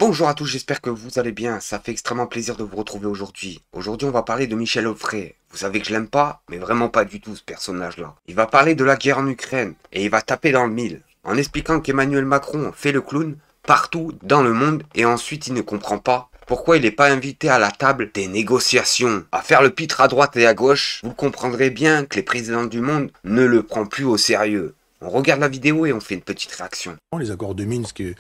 Bonjour à tous, j'espère que vous allez bien, ça fait extrêmement plaisir de vous retrouver aujourd'hui. Aujourd'hui on va parler de Michel Onfray. Vous savez que je l'aime pas, mais vraiment pas du tout ce personnage-là. Il va parler de la guerre en Ukraine, et il va taper dans le mille, en expliquant qu'Emmanuel Macron fait le clown partout dans le monde, et ensuite il ne comprend pas pourquoi il n'est pas invité à la table des négociations. À faire le pitre à droite et à gauche, vous comprendrez bien que les présidents du monde ne le prennent plus au sérieux. On regarde la vidéo et on fait une petite réaction. Les accords de Minsk et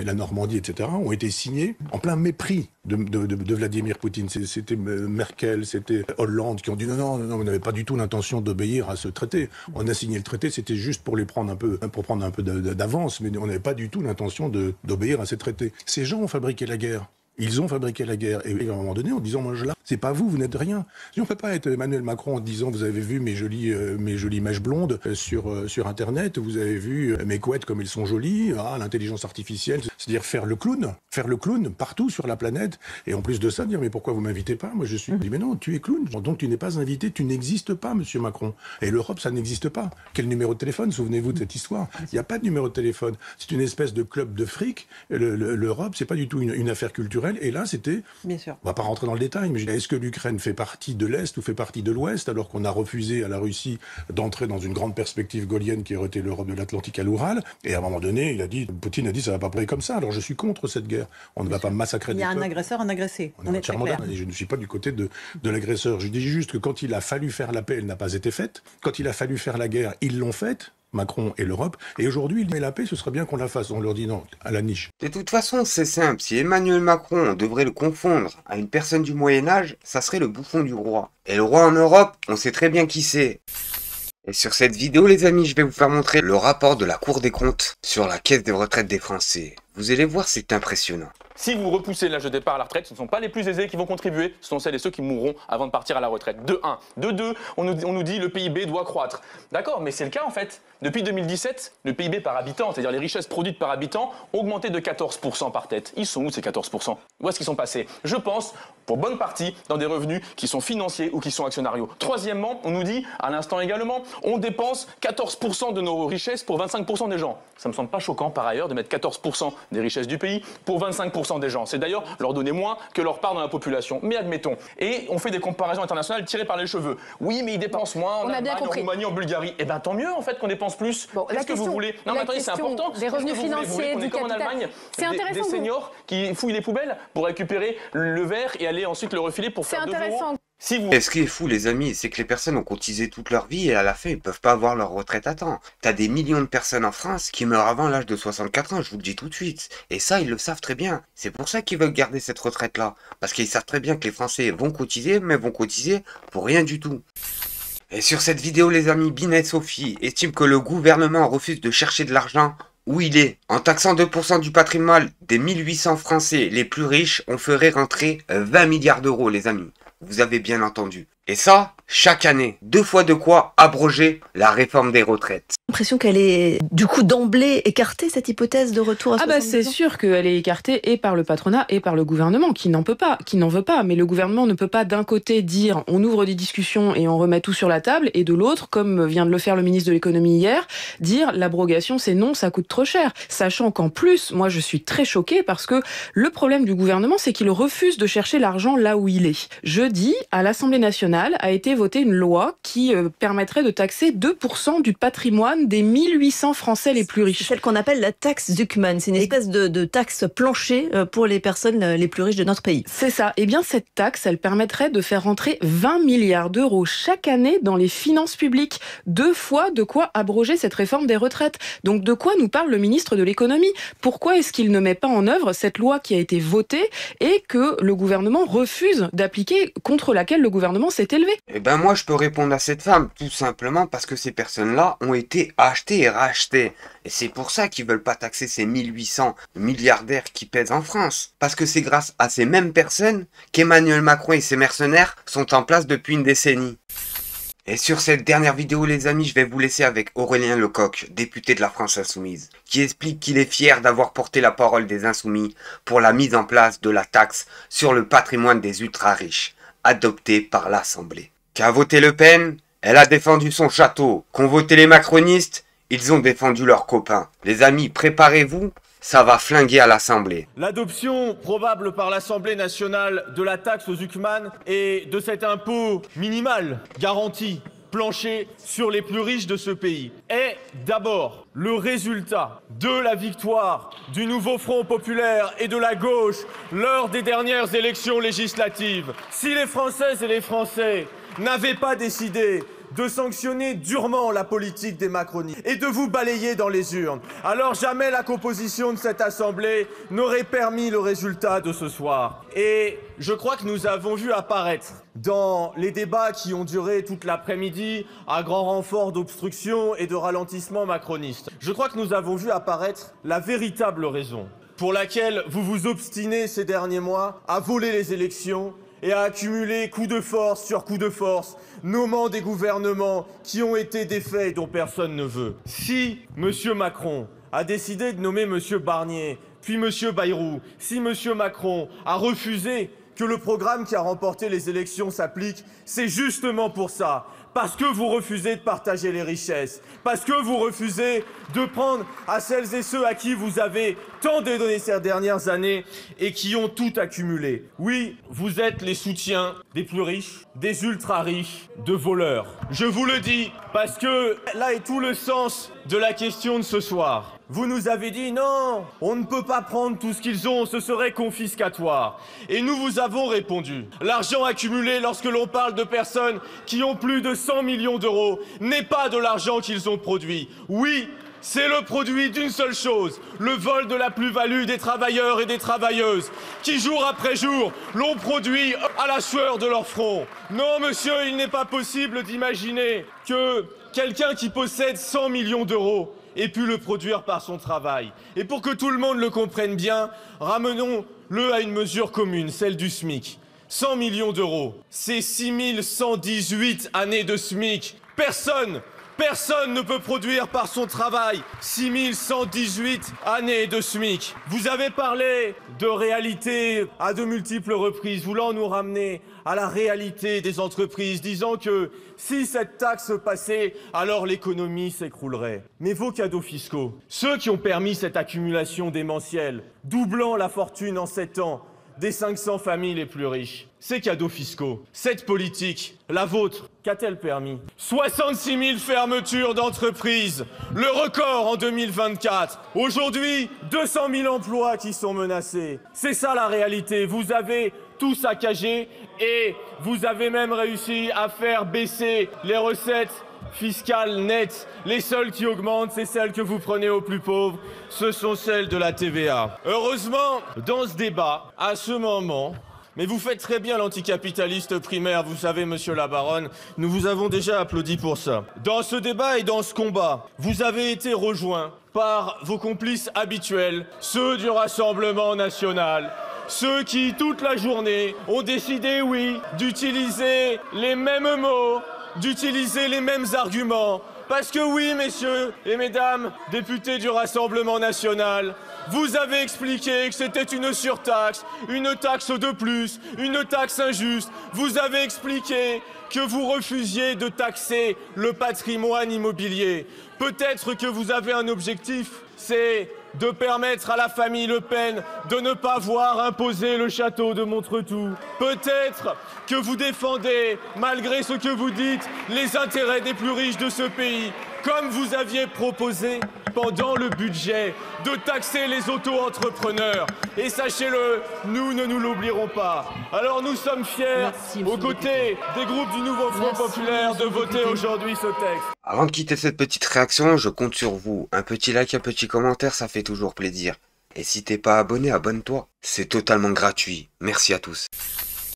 la Normandie, etc., ont été signés en plein mépris de Vladimir Poutine. C'était Merkel, c'était Hollande qui ont dit non, on n'avait pas du tout l'intention d'obéir à ce traité. On a signé le traité, c'était juste pour prendre un peu d'avance, mais on n'avait pas du tout l'intention d'obéir à ces traités. Ces gens ont fabriqué la guerre. Ils ont fabriqué la guerre. Et à un moment donné, en disant, moi, c'est pas vous, vous n'êtes rien. On ne peut pas être Emmanuel Macron en disant, vous avez vu mes jolies mèches blondes sur Internet, vous avez vu mes couettes comme elles sont jolies, l'intelligence artificielle. C'est-à-dire faire le clown partout sur la planète. Et en plus de ça, dire, mais pourquoi vous m'invitez pas? Moi, je suis dit, mais non, tu es clown. Donc, tu n'es pas invité, tu n'existes pas, monsieur Macron. Et l'Europe, ça n'existe pas. Quel numéro de téléphone? Souvenez-vous de cette histoire. Il n'y a pas de numéro de téléphone. C'est une espèce de club de fric. L'Europe, c'est pas du tout une affaire culturelle. Et là, c'était... Bien sûr. On va pas rentrer dans le détail, mais est-ce que l'Ukraine fait partie de l'Est ou fait partie de l'Ouest, alors qu'on a refusé à la Russie d'entrer dans une grande perspective gaullienne qui aurait été l'Europe de l'Atlantique à l'Oural? Et à un moment donné, Poutine a dit, ça va pas passer comme ça. Alors je suis contre cette guerre. On ne va pas massacrer des peuples. Il y a un agresseur, un agressé. On est entièrement d'accord. Je ne suis pas du côté de l'agresseur. Je dis juste que quand il a fallu faire la paix, elle n'a pas été faite. Quand il a fallu faire la guerre, ils l'ont faite. Macron et l'Europe, et aujourd'hui il met la paix, ce serait bien qu'on la fasse. On leur dit non, à la niche. De toute façon, c'est simple, si Emmanuel Macron devrait le confondre à une personne du Moyen-Âge, ça serait le bouffon du roi. Et le roi en Europe, on sait très bien qui c'est. Et sur cette vidéo les amis, je vais vous faire montrer le rapport de la Cour des comptes sur la caisse des retraites des Français. Vous allez voir, c'est impressionnant. Si vous repoussez l'âge de départ à la retraite, ce ne sont pas les plus aisés qui vont contribuer, ce sont celles et ceux qui mourront avant de partir à la retraite. De 1. De 2, on nous dit le PIB doit croître. D'accord, mais c'est le cas en fait. Depuis 2017, le PIB par habitant, c'est-à-dire les richesses produites par habitant, ont augmenté de 14% par tête. Ils sont où ces 14%? Où est-ce qu'ils sont passés? Je pense, pour bonne partie, dans des revenus qui sont financiers ou qui sont actionnariaux. Troisièmement, on nous dit, à l'instant également, on dépense 14% de nos richesses pour 25% des gens. Ça me semble pas choquant par ailleurs de mettre 14% des richesses du pays pour 25% des gens. C'est d'ailleurs leur donner moins que leur part dans la population. Mais admettons. Et on fait des comparaisons internationales tirées par les cheveux. Oui, mais ils dépensent moins en Allemagne, en Roumanie, en Bulgarie. Eh bien tant mieux en fait qu'on dépense plus. Bon, qu'est-ce que vous voulez? Non mais attendez, c'est important. Des revenus financiers, du comme en Allemagne, des seniors qui fouillent les poubelles pour récupérer le verre et aller ensuite le refiler pour faire 2 euros. Et ce qui est fou les amis, c'est que les personnes ont cotisé toute leur vie et à la fin ils peuvent pas avoir leur retraite à temps. T'as des millions de personnes en France qui meurent avant l'âge de 64 ans, je vous le dis tout de suite. Et ça, ils le savent très bien. C'est pour ça qu'ils veulent garder cette retraite-là. Parce qu'ils savent très bien que les Français vont cotiser, mais vont cotiser pour rien du tout. Et sur cette vidéo les amis, Binet Sophie estime que le gouvernement refuse de chercher de l'argent où il est. En taxant 2% du patrimoine des 1800 Français les plus riches, on ferait rentrer 20 milliards d'euros les amis. Vous avez bien entendu. Et ça, chaque année. 2 fois de quoi abroger la réforme des retraites. L'impression qu'elle est du coup d'emblée écartée, cette hypothèse de retour à 70 ans. C'est sûr qu'elle est écartée et par le patronat et par le gouvernement qui n'en veut pas. Mais le gouvernement ne peut pas d'un côté dire on ouvre des discussions et on remet tout sur la table et de l'autre, comme vient de le faire le ministre de l'économie hier, dire l'abrogation c'est non, ça coûte trop cher. Sachant qu'en plus, moi je suis très choquée parce que le problème du gouvernement c'est qu'il refuse de chercher l'argent là où il est. Jeudi, à l'Assemblée nationale, a été votée une loi qui permettrait de taxer 2% du patrimoine des 1800 Français les plus riches. C'est celle qu'on appelle la taxe Zuckman. C'est une espèce de taxe plancher pour les personnes les plus riches de notre pays. C'est ça. Eh bien, cette taxe, elle permettrait de faire rentrer 20 milliards d'euros chaque année dans les finances publiques. 2 fois de quoi abroger cette réforme des retraites. Donc, de quoi nous parle le ministre de l'économie? Pourquoi est-ce qu'il ne met pas en œuvre cette loi qui a été votée et que le gouvernement refuse d'appliquer, contre laquelle le gouvernement s'est élevé? Eh ben moi je peux répondre à cette femme, tout simplement parce que ces personnes-là ont été achetées et rachetées. Et c'est pour ça qu'ils veulent pas taxer ces 1800 milliardaires qui pèsent en France. Parce que c'est grâce à ces mêmes personnes qu'Emmanuel Macron et ses mercenaires sont en place depuis une décennie. Et sur cette dernière vidéo les amis, je vais vous laisser avec Aurélien Lecoq, député de la France Insoumise, qui explique qu'il est fier d'avoir porté la parole des Insoumis pour la mise en place de la taxe sur le patrimoine des ultra-riches, adoptée par l'Assemblée. Qu'a voté Le Pen? Elle a défendu son château. Qu'ont voté les macronistes? Ils ont défendu leurs copains. Les amis, préparez-vous Ça va flinguer à l'Assemblée. L'adoption probable par l'Assemblée nationale de la taxe aux Zuckman et de cet impôt minimal garanti plancher sur les plus riches de ce pays est d'abord le résultat de la victoire du nouveau Front populaire et de la gauche lors des dernières élections législatives. Si les Françaises et les Français n'avaient pas décidé de sanctionner durement la politique des macronistes et de vous balayer dans les urnes, alors jamais la composition de cette Assemblée n'aurait permis le résultat de ce soir. Et je crois que nous avons vu apparaître dans les débats qui ont duré toute l'après-midi à grand renfort d'obstruction et de ralentissement macroniste, je crois que nous avons vu apparaître la véritable raison pour laquelle vous vous obstinez ces derniers mois à voler les élections et à accumuler coup de force sur coup de force, nommant des gouvernements qui ont été défaits et dont personne ne veut. Si M. Macron a décidé de nommer M. Barnier, puis M. Bayrou, si M. Macron a refusé que le programme qui a remporté les élections s'applique, c'est justement pour ça. Parce que vous refusez de partager les richesses, parce que vous refusez de prendre à celles et ceux à qui vous avez tant donné ces dernières années et qui ont tout accumulé. Oui, vous êtes les soutiens des plus riches, des ultra-riches, de voleurs. Je vous le dis, parce que là est tout le sens de la question de ce soir. Vous nous avez dit non, on ne peut pas prendre tout ce qu'ils ont, ce serait confiscatoire. Et nous vous avons répondu. L'argent accumulé lorsque l'on parle de personnes qui ont plus de 100 millions d'euros n'est pas de l'argent qu'ils ont produit. Oui, c'est le produit d'une seule chose, le vol de la plus-value des travailleurs et des travailleuses, qui jour après jour l'ont produit à la sueur de leur front. Non, monsieur, il n'est pas possible d'imaginer que quelqu'un qui possède 100 millions d'euros ait pu le produire par son travail. Et pour que tout le monde le comprenne bien, ramenons-le à une mesure commune, celle du SMIC. 100 millions d'euros, c'est 6118 années de SMIC. Personne ne peut produire par son travail 6118 années de SMIC. Vous avez parlé de réalité à de multiples reprises, voulant nous ramener à la réalité des entreprises, disant que si cette taxe passait, alors l'économie s'écroulerait. Mais vos cadeaux fiscaux, ceux qui ont permis cette accumulation démentielle, doublant la fortune en 7 ans, des 500 familles les plus riches. Ces cadeaux fiscaux, cette politique, la vôtre, qu'a-t-elle permis? 66 000 fermetures d'entreprises, le record en 2024. Aujourd'hui, 200 000 emplois qui sont menacés. C'est ça la réalité. Vous avez tout saccagé et vous avez même réussi à faire baisser les recettes fiscales nettes. Les seules qui augmentent, c'est celles que vous prenez aux plus pauvres, ce sont celles de la TVA. Heureusement, dans ce débat, à ce moment, mais vous faites très bien l'anticapitaliste primaire, vous savez, monsieur Labaronne, nous vous avons déjà applaudi pour ça. Dans ce débat et dans ce combat, vous avez été rejoints par vos complices habituels, ceux du Rassemblement national, ceux qui, toute la journée, ont décidé, oui, d'utiliser les mêmes mots, d'utiliser les mêmes arguments. Parce que oui, messieurs et mesdames, députés du Rassemblement national, vous avez expliqué que c'était une surtaxe, une taxe de plus, une taxe injuste. Vous avez expliqué que vous refusiez de taxer le patrimoine immobilier. Peut-être que vous avez un objectif, c'est de permettre à la famille Le Pen de ne pas voir imposer le château de Montretout. Peut-être que vous défendez, malgré ce que vous dites, les intérêts des plus riches de ce pays, comme vous aviez proposé pendant le budget de taxer les auto-entrepreneurs. Et sachez-le, nous ne nous l'oublierons pas. Alors nous sommes fiers, aux côtés des groupes du Nouveau Front populaire, de voter aujourd'hui ce texte. Avant de quitter cette petite réaction, je compte sur vous. Un petit like, un petit commentaire, ça fait toujours plaisir. Et si t'es pas abonné, abonne-toi. C'est totalement gratuit. Merci à tous.